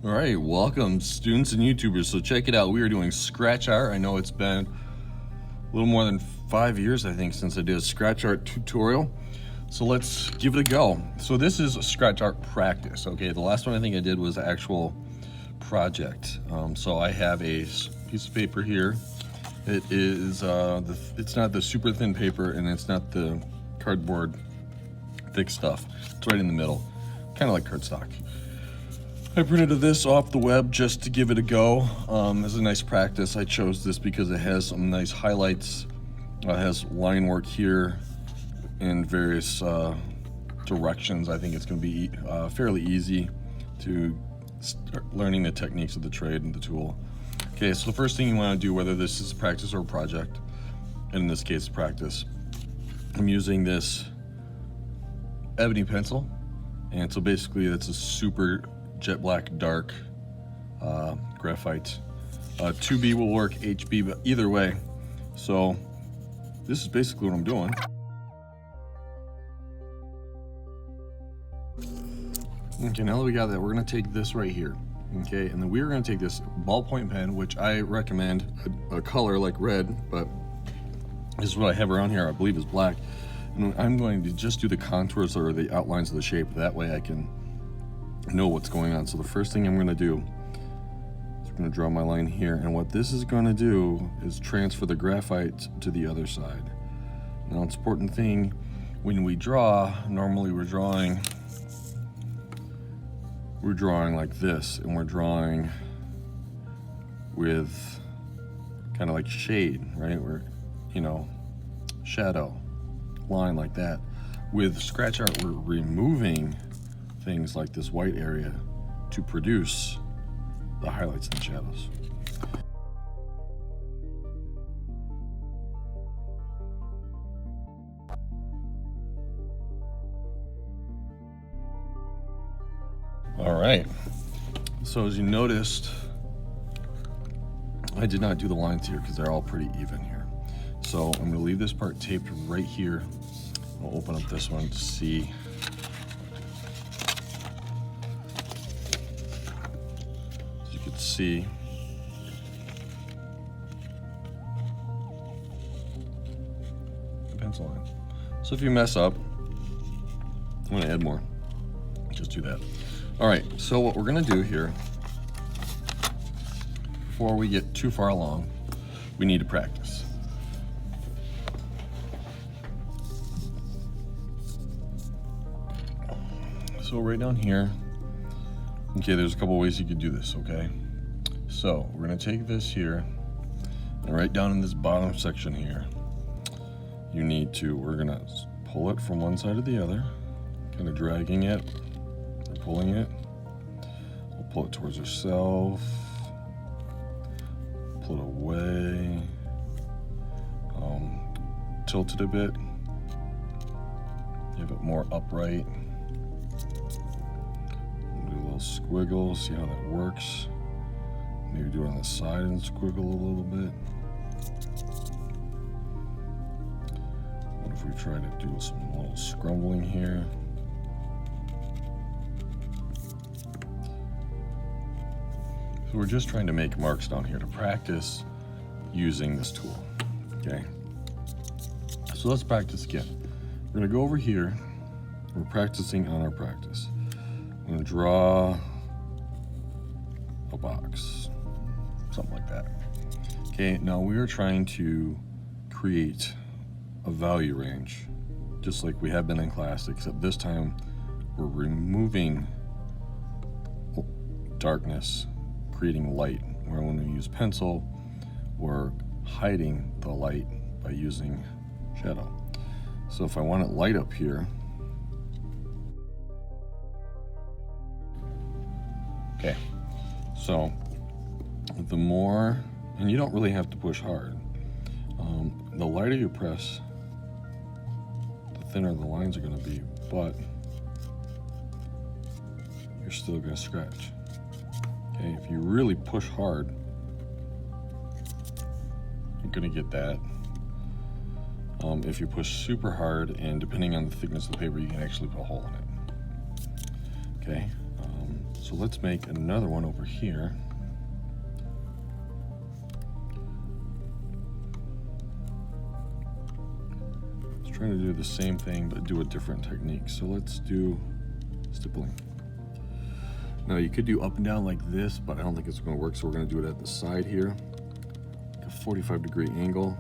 All right, welcome students and YouTubers. So check it out. We are doing scratch art. I know it's been a little more than 5 years, I think, since I did a scratch art tutorial. So let's give it a go. So this is a scratch art practice. Okay, the last one I think I did was the actual project. So I have a piece of paper here. It is it's not the super thin paper and it's not the cardboard thick stuff. It's right in the middle, kind of like cardstock. I printed this off the web just to give it a go. It's a nice practice. I chose this because it has some nice highlights. It has line work here in various directions. I think it's going to be fairly easy to start learning the techniques of the trade and the tool. Okay, so the first thing you want to do, whether this is practice or a project, and in this case practice, I'm using this ebony pencil, and so basically it's a super jet black dark graphite. 2B will work, HB, but either way. So this is basically what I'm doing. Okay, now that we got that, we're gonna take this right here. Okay, and then we're gonna take this ballpoint pen, which I recommend a color like red, but this is what I have around here, I believe is black. And I'm going to just do the contours or the outlines of the shape. That way I can know what's going on. So the first thing I'm going to do is I'm going to draw my line here, and what this is going to do is transfer the graphite to the other side. Now, it's an important thing when we draw, normally we're drawing like this, and we're drawing with kind of like shade, right? We're, shadow, line like that. With scratch art, we're removing things like this white area to produce the highlights and shadows. All right, so as you noticed, I did not do the lines here because they're all pretty even here. So I'm gonna leave this part taped right here. I'll open up this one to see. See the pencil line. So if you mess up, I'm going to add more. Just do that. All right, so what we're going to do here, before we get too far along, we need to practice. So right down here, okay, there's a couple ways you could do this, okay? So we're gonna take this here, and right down in this bottom section here, we're gonna pull it from one side to the other, kind of dragging it, or pulling it. We'll pull it towards ourselves, pull it away, tilt it a bit, give it more upright. Do a little squiggle, see how that works. Maybe do it on the side and squiggle a little bit. What if we try to do some little scrumbling here? So we're just trying to make marks down here to practice using this tool, okay? So let's practice again. We're gonna go over here. We're practicing on our practice. I'm gonna draw a box, something like that. Okay, now we are trying to create a value range, just like we have been in class, except this time we're removing darkness, creating light. Where when we use pencil, we're hiding the light by using shadow. So if I want it light up here, okay, so the more, and you don't really have to push hard, the lighter you press, the thinner the lines are going to be, but you're still going to scratch. Okay, if you really push hard, you're going to get that. If you push super hard, and depending on the thickness of the paper, you can actually put a hole in it. Okay, So let's make another one over here. Let's try to do the same thing, but do a different technique. So let's do stippling. Now you could do up and down like this, but I don't think it's going to work. So we're going to do it at the side here, like a 45-degree angle.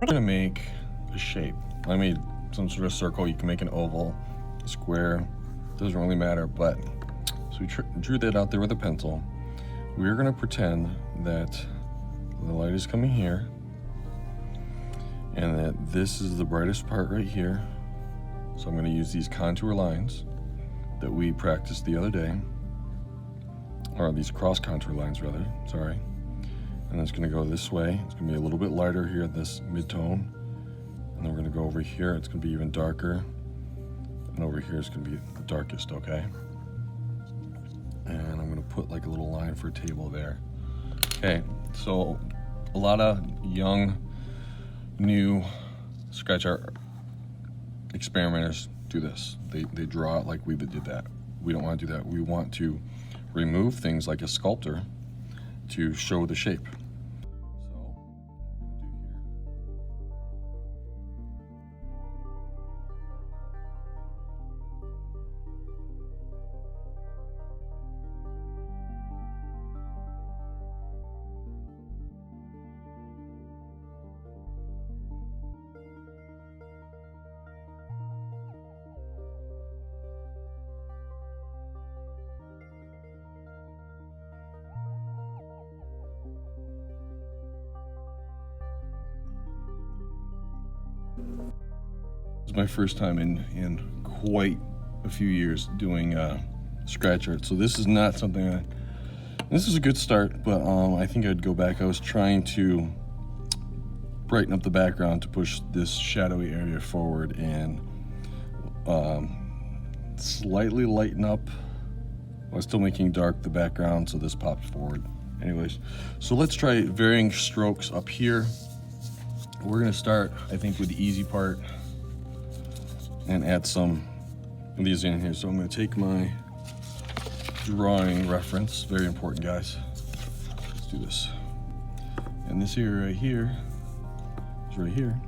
I'm going to make a shape. I made some sort of circle. You can make an oval, a square, doesn't really matter. But so we drew that out there with a pencil. We're going to pretend that the light is coming here and that this is the brightest part right here. So I'm going to use these contour lines that we practiced the other day, or these cross contour lines rather, sorry. And it's going to go this way. It's going to be a little bit lighter here at this mid-tone. And then we're going to go over here. It's going to be even darker. And over here it's going to be the darkest, okay? And I'm going to put like a little line for a table there. Okay, so a lot of young, new scratch art experimenters do this. They draw it like we did that. We don't want to do that. We want to remove things like a sculptor to show the shape. This is my first time in quite a few years doing scratch art, so this is not something this is a good start, but I think I'd go back. I was trying to brighten up the background to push this shadowy area forward and slightly lighten up while still making dark the background, so this pops forward. Anyways, so let's try varying strokes up here. We're gonna start, I think, with the easy part and add some of these in here. So I'm gonna take my drawing reference, very important, guys. Let's do this. And this area right here is right here.